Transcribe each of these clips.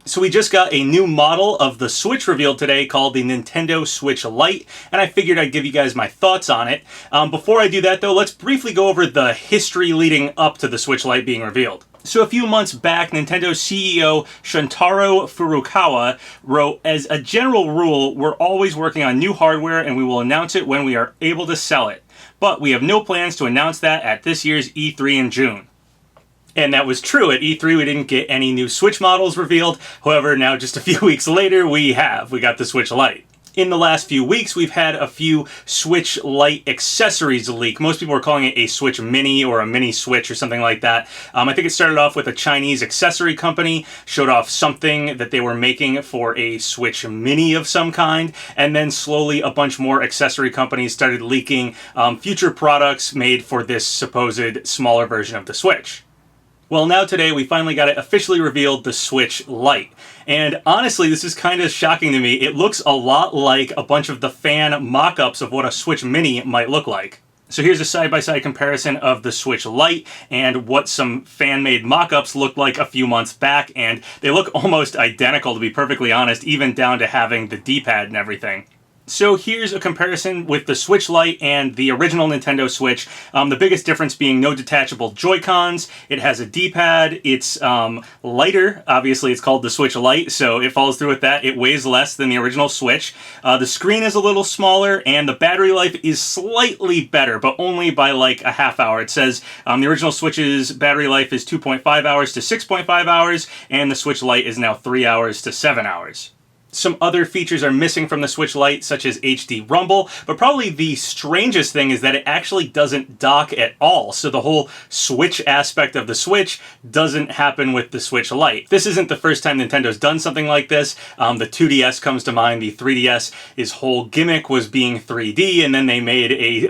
So we just got a new model of the Switch revealed today called the Nintendo Switch Lite, and I figured I'd give you guys my thoughts on it. Before I do that though, let's briefly go over the history leading up to the Switch Lite being revealed. So a few months back, Nintendo CEO Shuntaro Furukawa wrote, "As a general rule, we're always working on new hardware and we will announce it when we are able to sell it. But we have no plans to announce that at this year's E3 in June." And that was true. At E3, we didn't get any new Switch models revealed. However, now just a few weeks later, we got the Switch Lite. In the last few weeks, we've had a few Switch Lite accessories leak. Most people are calling it a Switch Mini or a Mini Switch or something like that. I think it started off with a Chinese accessory company, showed off something that they were making for a Switch Mini of some kind, and then slowly a bunch more accessory companies started leaking future products made for this supposed smaller version of the Switch. Well, now today we finally got it officially revealed, the Switch Lite. And honestly, this is kind of shocking to me. It looks a lot like a bunch of the fan mock-ups of what a Switch Mini might look like. So here's a side-by-side comparison of the Switch Lite and what some fan-made mock-ups looked like a few months back, and they look almost identical, to be perfectly honest, even down to having the D-pad and everything. So here's a comparison with the Switch Lite and the original Nintendo Switch. The biggest difference being no detachable Joy-Cons. It has a D-pad. It's lighter. Obviously, it's called the Switch Lite, so it follows through with that. It weighs less than the original Switch. The screen is a little smaller, and the battery life is slightly better, but only by like a half hour. It says the original Switch's battery life is 2.5 hours to 6.5 hours, and the Switch Lite is now 3 hours to 7 hours. Some other features are missing from the Switch Lite, such as HD Rumble, but probably the strangest thing is that it actually doesn't dock at all. So the whole Switch aspect of the Switch doesn't happen with the Switch Lite. This isn't the first time Nintendo's done something like this. The 2DS comes to mind. The 3DS, his whole gimmick was being 3D, and then they made a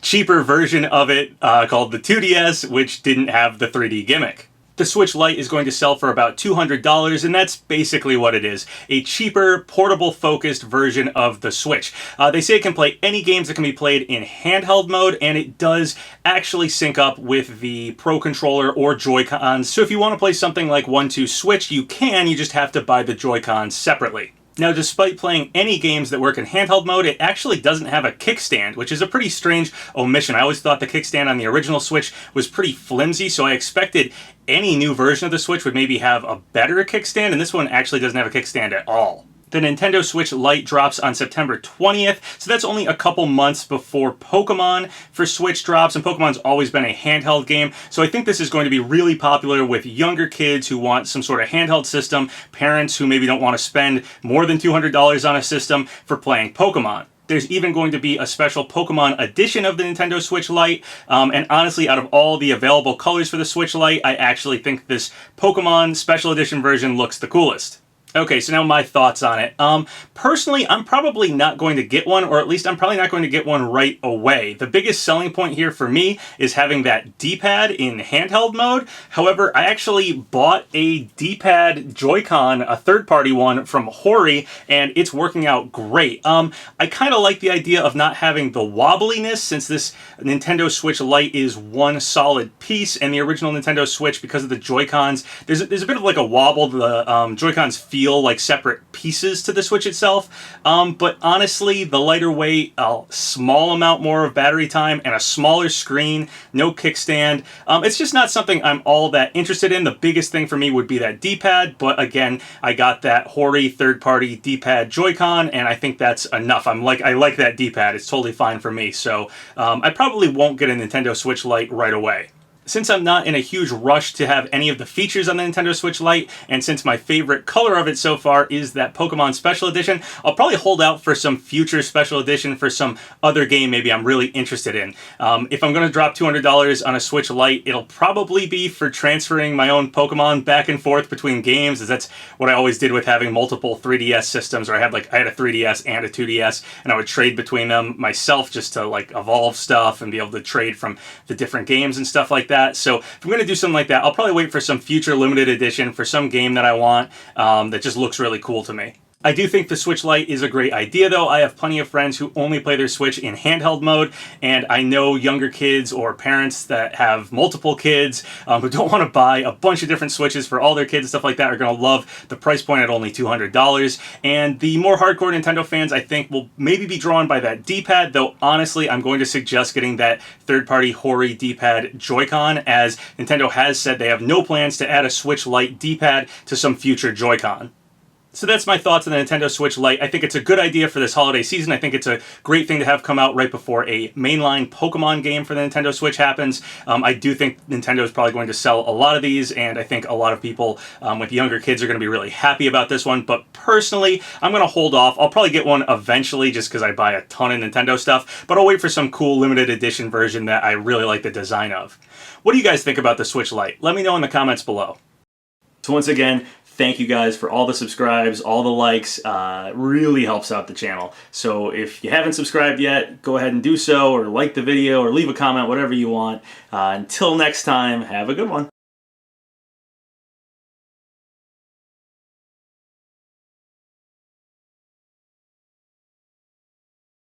cheaper version of it called the 2DS, which didn't have the 3D gimmick. The Switch Lite is going to sell for about $200, and that's basically what it is. A cheaper, portable-focused version of the Switch. They say it can play any games that can be played in handheld mode, and it does actually sync up with the Pro Controller or Joy-Cons. So if you want to play something like 1-2 Switch, you can, you just have to buy the Joy-Cons separately. Now, despite playing any games that work in handheld mode, it actually doesn't have a kickstand, which is a pretty strange omission. I always thought the kickstand on the original Switch was pretty flimsy, so I expected any new version of the Switch would maybe have a better kickstand, and this one actually doesn't have a kickstand at all. The Nintendo Switch Lite drops on September 20th, so that's only a couple months before Pokemon for Switch drops, and Pokemon's always been a handheld game, so I think this is going to be really popular with younger kids who want some sort of handheld system, parents who maybe don't want to spend more than $200 on a system for playing Pokemon. There's even going to be a special Pokemon edition of the Nintendo Switch Lite, and honestly, out of all the available colors for the Switch Lite, I actually think this Pokemon special edition version looks the coolest. Okay, so now my thoughts on it. Personally, I'm probably not going to get one, or at least I'm probably not going to get one right away. The biggest selling point here for me is having that D-pad in handheld mode. However, I actually bought a D-pad Joy-Con, a third-party one from Hori, and it's working out great. I kind of like the idea of not having the wobbliness, since this Nintendo Switch Lite is one solid piece, and the original Nintendo Switch, because of the Joy-Cons, there's a bit of like a wobble. The Joy-Cons feel like separate pieces to the Switch itself, but honestly, the lighter weight, a small amount more of battery time, and a smaller screen, no kickstand, it's just not something I'm all that interested in. The biggest thing for me would be that D-pad, but again, I got that Hori third-party D-pad Joy-Con, and I think that's enough. I like that D-pad. It's totally fine for me, so I probably won't get a Nintendo Switch Lite right away. Since I'm not in a huge rush to have any of the features on the Nintendo Switch Lite, and since my favorite color of it so far is that Pokemon Special Edition, I'll probably hold out for some future Special Edition for some other game maybe I'm really interested in. If I'm going to drop $200 on a Switch Lite, it'll probably be for transferring my own Pokemon back and forth between games, as that's what I always did with having multiple 3DS systems, or I had a 3DS and a 2DS, and I would trade between them myself just to like evolve stuff and be able to trade from the different games and stuff like that. So if I'm going to do something like that, I'll probably wait for some future limited edition for some game that I want that just looks really cool to me. I do think the Switch Lite is a great idea though. I have plenty of friends who only play their Switch in handheld mode, and I know younger kids or parents that have multiple kids who don't want to buy a bunch of different Switches for all their kids and stuff like that are going to love the price point at only $200. And the more hardcore Nintendo fans, I think, will maybe be drawn by that D-pad, though honestly I'm going to suggest getting that third-party Hori D-pad Joy-Con, as Nintendo has said they have no plans to add a Switch Lite D-pad to some future Joy-Con. So that's my thoughts on the Nintendo Switch Lite. I think it's a good idea for this holiday season. I think it's a great thing to have come out right before a mainline Pokemon game for the Nintendo Switch happens. I do think Nintendo is probably going to sell a lot of these, and I think a lot of people with younger kids are going to be really happy about this one. But personally, I'm going to hold off. I'll probably get one eventually just because I buy a ton of Nintendo stuff, but I'll wait for some cool limited edition version that I really like the design of. What do you guys think about the Switch Lite? Let me know in the comments below. So once again, thank you guys for all the subscribes, all the likes. It really helps out the channel. So if you haven't subscribed yet, go ahead and do so, or like the video, or leave a comment, whatever you want. Until next time, have a good one.